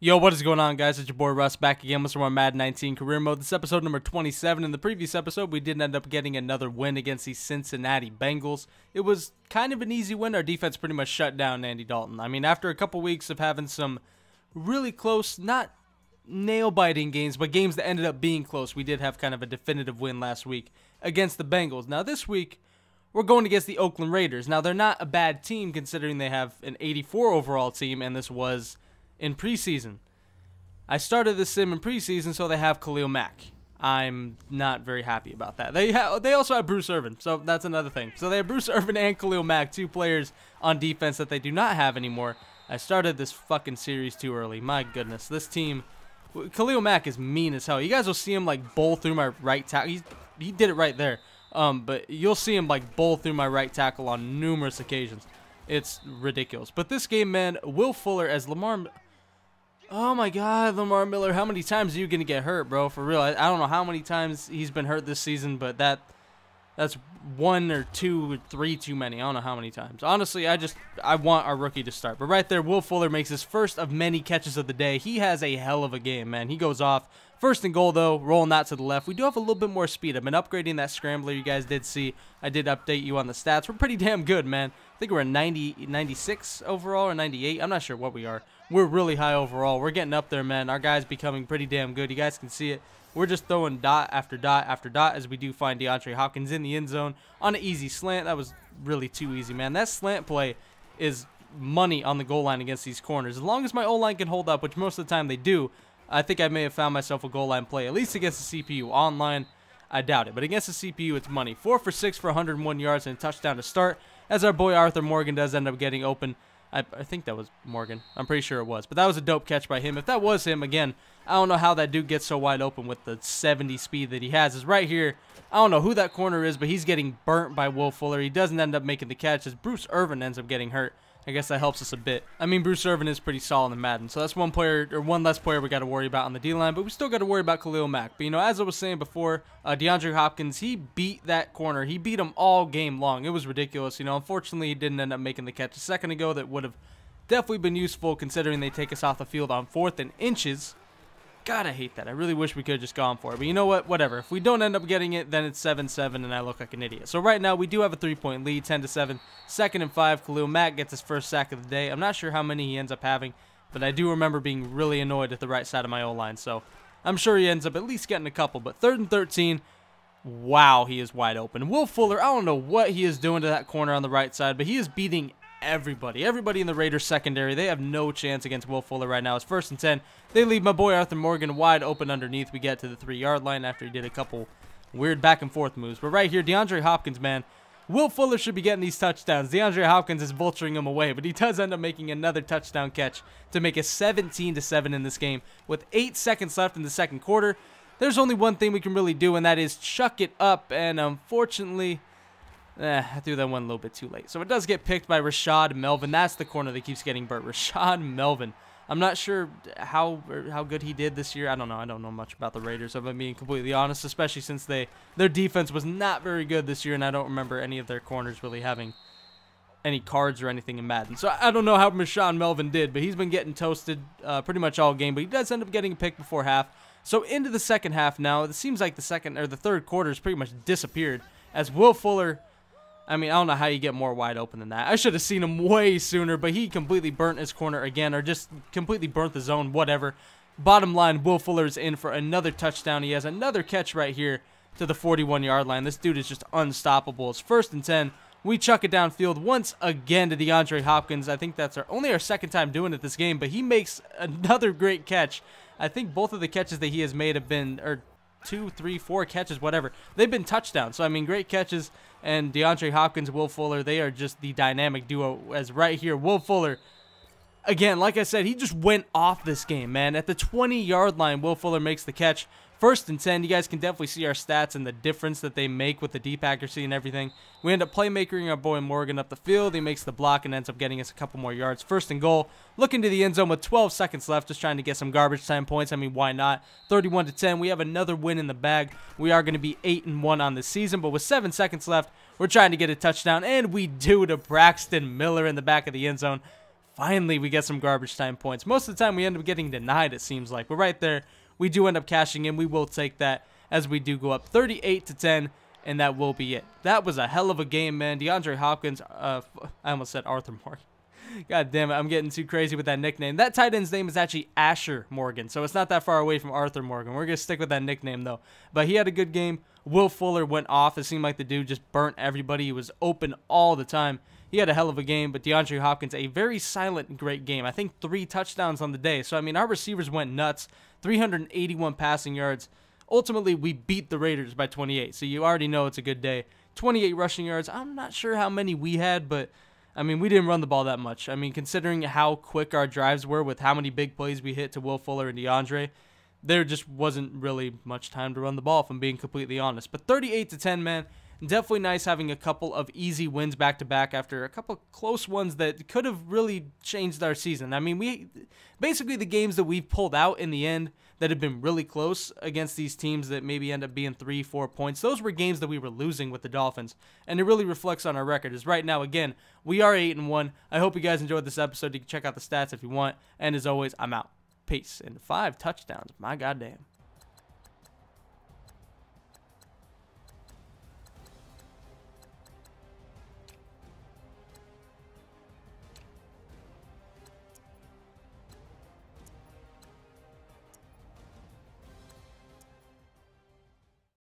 Yo, what is going on, guys? It's your boy Russ back again with some more Madden 19 career mode. This is episode number 27. In the previous episode, we did end up getting another win against the Cincinnati Bengals. It was kind of an easy win. Our defense pretty much shut down Andy Dalton. I mean, after a couple weeks of having some really close, not nail-biting games, but games that ended up being close, we did have kind of a definitive win last week against the Bengals. Now, this week, we're going against the Oakland Raiders. Now, they're not a bad team considering they have an 84 overall team, and this was in preseason. I started this sim in preseason, so they have Khalil Mack. I'm not very happy about that. They also have Bruce Irvin, so that's another thing. So they have Bruce Irvin and Khalil Mack, two players on defense that they do not have anymore. I started this fucking series too early. My goodness, this team, Khalil Mack is mean as hell. You guys will see him like bowl through my right tackle. He did it right there. But you'll see him like bowl through my right tackle on numerous occasions. It's ridiculous. But this game, man, Will Fuller as Lamar. Oh my God, Lamar Miller, how many times are you going to get hurt, bro? For real, I don't know how many times he's been hurt this season, but that's one or two or three too many. I don't know how many times. Honestly, I want our rookie to start. But right there, Will Fuller makes his first of many catches of the day. He has a hell of a game, man. He goes off. First and goal, though, rolling that to the left. We do have a little bit more speed. I've been upgrading that scrambler. You guys did see. I did update you on the stats. We're pretty damn good, man. I think we're a 96 overall or 98. I'm not sure what we are. We're really high overall. We're getting up there, man. Our guy's becoming pretty damn good. You guys can see it. We're just throwing dot after dot after dot as we do find DeAndre Hopkins in the end zone on an easy slant. That was really too easy, man. That slant play is money on the goal line against these corners. As long as my O-line can hold up, which most of the time they do, I think I may have found myself a goal line play, at least against the CPU. Online, I doubt it. But against the CPU, it's money. 4 for 6 for 101 yards and a touchdown to start, as our boy Arthur Morgan does end up getting open. I think that was Morgan. I'm pretty sure it was. But that was a dope catch by him. If that was him, again, I don't know how that dude gets so wide open with the 70 speed that he has. Is right here. I don't know who that corner is, but he's getting burnt by Will Fuller. He doesn't end up making the catch as Bruce Irvin ends up getting hurt. I guess that helps us a bit. I mean, Bruce Irvin is pretty solid in Madden, so that's one player or one less player we got to worry about on the D-line, but we still got to worry about Khalil Mack. But, you know, as I was saying before, DeAndre Hopkins, he beat that corner. He beat him all game long. It was ridiculous. You know, unfortunately, he didn't end up making the catch a second ago that would have definitely been useful considering they take us off the field on 4th and inches. God, I hate that. I really wish we could have just gone for it. But you know what? Whatever. If we don't end up getting it, then it's 7-7 and I look like an idiot. So right now, we do have a 3-point lead, 10-7. 2nd and 5. Khalil Mack gets his first sack of the day. I'm not sure how many he ends up having, but I do remember being really annoyed at the right side of my O-line. So I'm sure he ends up at least getting a couple. But 3rd and 13. Wow, he is wide open. Will Fuller, I don't know what he is doing to that corner on the right side, but he is beating everybody in the Raiders secondary. They have no chance against Will Fuller right now. It's 1st and 10. They leave my boy Arthur Morgan wide open underneath. We get to the 3-yard line after he did a couple weird back and forth moves. But right here, DeAndre Hopkins, man, Will Fuller should be getting these touchdowns. DeAndre Hopkins is vulturing him away, but he does end up making another touchdown catch to make it 17-7 in this game with 8 seconds left in the second quarter. There's only one thing we can really do, and that is chuck it up, and unfortunately, I threw that one a little bit too late. So it does get picked by Rashad Melvin. That's the corner that keeps getting burnt. Rashad Melvin. I'm not sure how good he did this year. I don't know. I don't know much about the Raiders, if I'm being completely honest, especially since their defense was not very good this year, and I don't remember any of their corners really having any cards or anything in Madden. So I don't know how Rashad Melvin did, but he's been getting toasted pretty much all game, but he does end up getting a pick before half. So into the second half now, it seems like the 3rd quarter has pretty much disappeared as Will Fuller, I mean, I don't know how you get more wide open than that. I should have seen him way sooner, but he completely burnt his corner again, or just completely burnt the zone, whatever. Bottom line, Will Fuller is in for another touchdown. He has another catch right here to the 41-yard line. This dude is just unstoppable. It's 1st and 10. We chuck it downfield once again to DeAndre Hopkins. I think that's only our 2nd time doing it this game, but he makes another great catch. I think both of the catches that he has made have been, or 2, 3, 4 catches, whatever. They've been touchdowns. So, I mean, great catches. And DeAndre Hopkins, Will Fuller, they are just the dynamic duo. As right here, Will Fuller, again, like I said, he just went off this game, man. At the 20-yard line, Will Fuller makes the catch. 1st and 10. You guys can definitely see our stats and the difference that they make with the deep accuracy and everything. We end up playmakering our boy Morgan up the field. He makes the block and ends up getting us a couple more yards. 1st and goal. Looking to the end zone with 12 seconds left. Just trying to get some garbage time points. I mean, why not? 31-10. We have another win in the bag. We are going to be 8-1 on this season. But with 7 seconds left, we're trying to get a touchdown. And we do to Braxton Miller in the back of the end zone. Finally, we get some garbage time points. Most of the time, we end up getting denied, it seems like. But right there, we do end up cashing in. We will take that as we do go up 38-10, and that will be it. That was a hell of a game, man. DeAndre Hopkins, I almost said Arthur Morgan. God damn it, I'm getting too crazy with that nickname. That tight end's name is actually Asher Morgan, so it's not that far away from Arthur Morgan. We're going to stick with that nickname, though. But he had a good game. Will Fuller went off. It seemed like the dude just burnt everybody. He was open all the time. He had a hell of a game, but DeAndre Hopkins, a very silent, great game. I think 3 touchdowns on the day. So, I mean, our receivers went nuts. 381 passing yards. Ultimately, we beat the Raiders by 28, so you already know it's a good day. 28 rushing yards. I'm not sure how many we had, but I mean, we didn't run the ball that much. I mean, considering how quick our drives were with how many big plays we hit to Will Fuller and DeAndre, there just wasn't really much time to run the ball, if I'm being completely honest. But 38-10, man, definitely nice having a couple of easy wins back-to-back after a couple of close ones that could have really changed our season. I mean, basically the games that we've pulled out in the end that have been really close against these teams that maybe end up being 3-4 points, those were games that we were losing with the Dolphins, and it really reflects on our record. As right now, again, we are 8-1. I hope you guys enjoyed this episode. You can check out the stats if you want, and as always, I'm out. Peace. And 5 touchdowns. My goddamn.